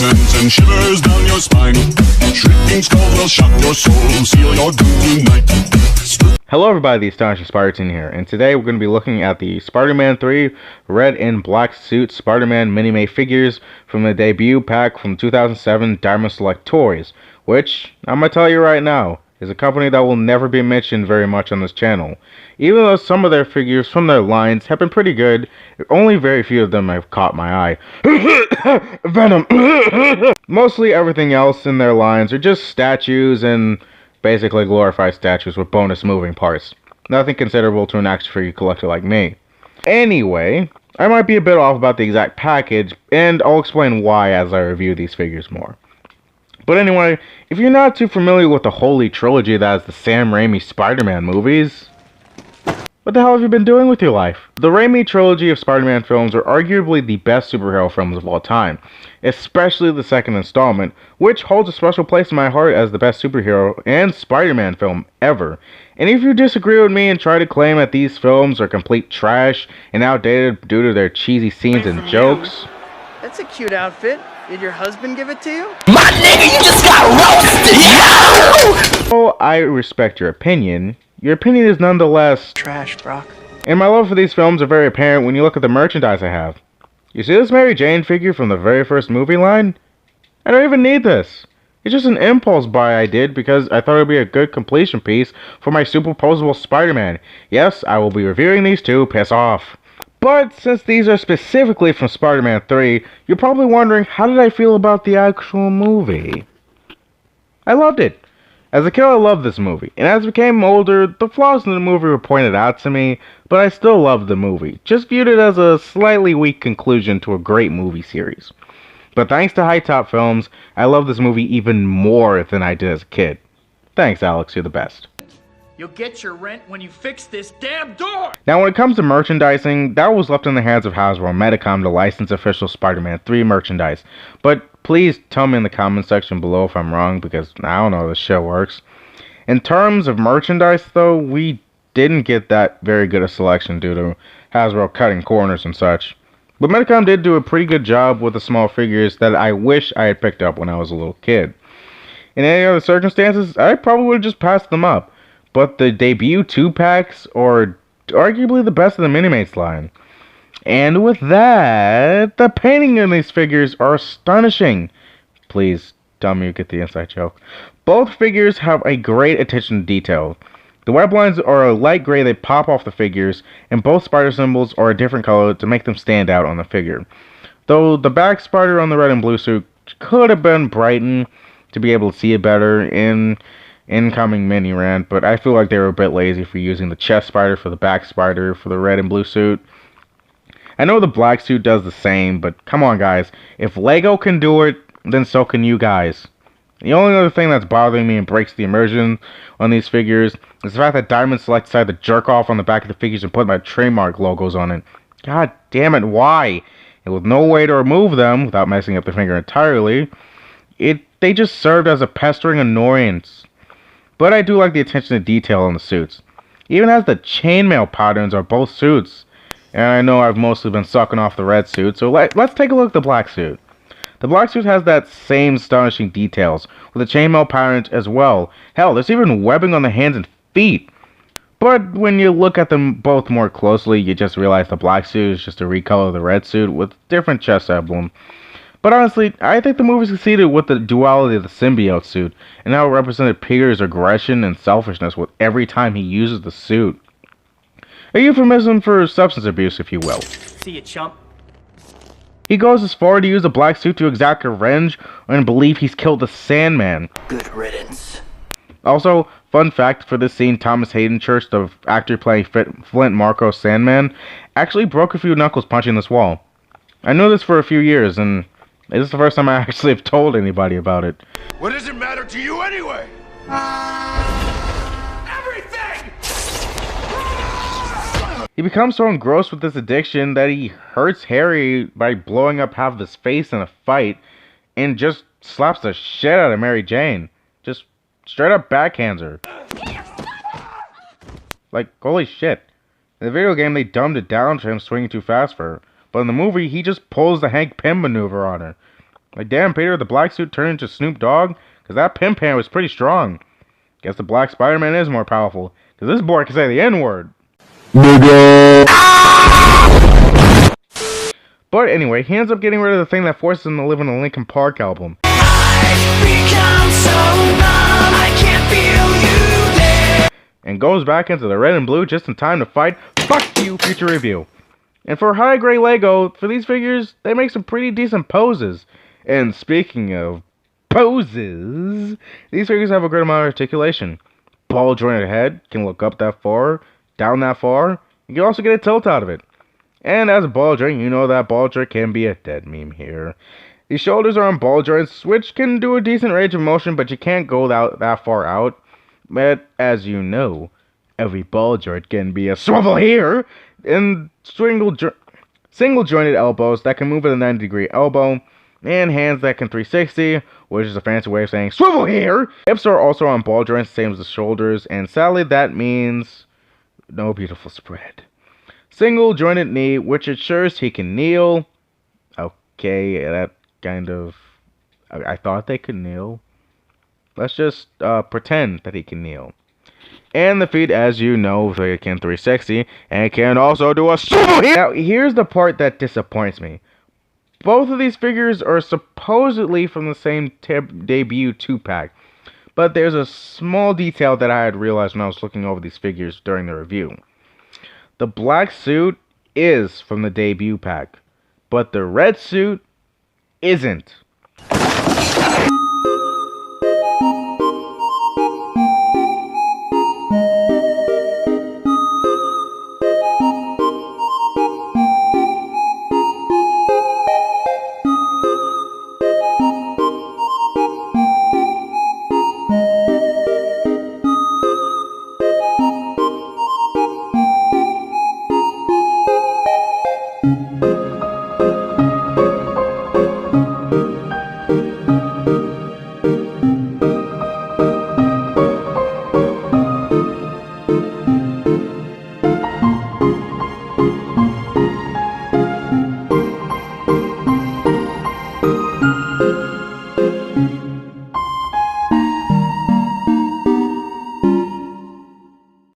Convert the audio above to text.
sends and shivers down your spine. Shrieking skulls will shock your soul, seal your doom tonight. Hello everybody, the Astonishing Spider-Man here, and today we're going to be looking at the Spider-Man 3 red and black suit Spider-Man Minimate figures from the debut pack from 2007 Diamond Select Toys, which, I'm going to tell you right now, is a company that will never be mentioned very much on this channel. Even though some of their figures from their lines have been pretty good, only very few of them have caught my eye. Venom! Mostly everything else in their lines are just statues and basically glorified statues with bonus moving parts. Nothing considerable to an action figure collector like me. Anyway, I might be a bit off about the exact package, and I'll explain why as I review these figures more. But anyway, if you're not too familiar with the holy trilogy that is the Sam Raimi Spider-Man movies, what the hell have you been doing with your life? The Raimi trilogy of Spider-Man films are arguably the best superhero films of all time, especially the second installment, which holds a special place in my heart as the best superhero and Spider-Man film ever. And if you disagree with me and try to claim that these films are complete trash and outdated due to their cheesy scenes and jokes... That's a cute outfit. Did your husband give it to you? My nigga, you just got roasted, yo! Well, I respect your opinion. Your opinion is nonetheless Trash, Brock. and my love for these films are very apparent when you look at the merchandise I have. You see this Mary Jane figure from the very first movie line? I don't even need this. It's just an impulse buy I did because I thought it would be a good completion piece for my superposable Spider-Man. Yes, I will be reviewing these too, piss off. But since these are specifically from Spider-Man 3, you're probably wondering, how did I feel about the actual movie? I loved it. As a kid, I loved this movie, and as I became older, the flaws in the movie were pointed out to me, but I still loved the movie. Just viewed it as a slightly weak conclusion to a great movie series. But thanks to High Top Films, I love this movie even more than I did as a kid. Thanks, Alex, you're the best. You'll get your rent when you fix this damn door! Now, when it comes to merchandising, that was left in the hands of Hasbro and Medicom to license official Spider-Man 3 merchandise. But please tell me in the comment section below if I'm wrong, because I don't know how this show works. In terms of merchandise, though, we didn't get that very good a selection due to Hasbro cutting corners and such. But Medicom did do a pretty good job with the small figures that I wish I had picked up when I was a little kid. In any other circumstances, I probably would have just passed them up. But the debut 2-packs are arguably the best of the Minimates line. And with that, the painting in these figures are astonishing. Please tell me you get the inside joke. Both figures have a great attention to detail. The web lines are a light gray that pop off the figures, and both spider symbols are a different color to make them stand out on the figure. Though the back spider on the red and blue suit could have been brightened to be able to see it better in incoming mini rant, but I feel like they were a bit lazy for using the chest spider for the back spider for the red and blue suit. I know the black suit does the same, but come on guys, if Lego can do it, then so can you guys. The only other thing that's bothering me and breaks the immersion on these figures is the fact that Diamond Select decided to jerk off on the back of the figures and put my trademark logos on it. God damn it, why? And with no way to remove them without messing up the finger entirely, they just served as a pestering annoyance. But I do like the attention to detail on the suits. Even as the chainmail patterns are both suits. And I know I've mostly been sucking off the red suit, so let's take a look at the black suit. The black suit has that same astonishing details, with the chainmail patterns as well. Hell, there's even webbing on the hands and feet. But when you look at them both more closely, you just realize the black suit is just a recolor of the red suit with different chest emblem. But honestly, I think the movie succeeded with the duality of the symbiote suit, and how it represented Peter's aggression and selfishness with every time he uses the suit. A euphemism for substance abuse, if you will. See you, chump. He goes as far to use the black suit to exact revenge and believe he's killed the Sandman. Good riddance. Also, fun fact for this scene, Thomas Hayden Church, the actor playing Flint Marko Sandman, actually broke a few knuckles punching this wall. I knew this for a few years, and this is the first time I actually have told anybody about it. What does it matter to you anyway? Everything! He becomes so engrossed with this addiction that he hurts Harry by blowing up half of his face in a fight and just slaps the shit out of Mary Jane. Just straight up backhands her. Like, holy shit. In the video game, they dumbed it down to him swinging too fast for her. But in the movie, he just pulls the Hank Pym maneuver on her. Like, damn, Peter, the black suit turned into Snoop Dogg? Because that pimp hand was pretty strong. Guess the black Spider-Man is more powerful. Because this boy can say the N-word. But anyway, he ends up getting rid of the thing that forces him to live in a Linkin Park album. And goes back into the red and blue just in time to fight Fuck You Future Review. And for high grade Lego, for these figures, they make some pretty decent poses. And speaking of poses, these figures have a great amount of articulation. Ball jointed head, can look up that far, down that far. You can also get a tilt out of it. And as a ball joint, you know that ball joint can be a dead meme here. The shoulders are on ball joints, which can do a decent range of motion, but you can't go that far out. But as you know, every ball joint can be a swivel here, and single jointed elbows that can move at a 90-degree elbow, and hands that can 360, which is a fancy way of saying swivel here. Hips are also on ball joints, same as the shoulders, and sadly that means no beautiful spread. Single jointed knee, which ensures he can kneel. Okay, that kind of... I thought they could kneel. Let's just pretend that he can kneel. And the feet, as you know, they can 360 and can also do a swivel here. Now, here's the part that disappoints me. Both of these figures are supposedly from the same debut 2-pack. But there's a small detail that I had realized when I was looking over these figures during the review. The black suit is from the debut pack, but the red suit isn't.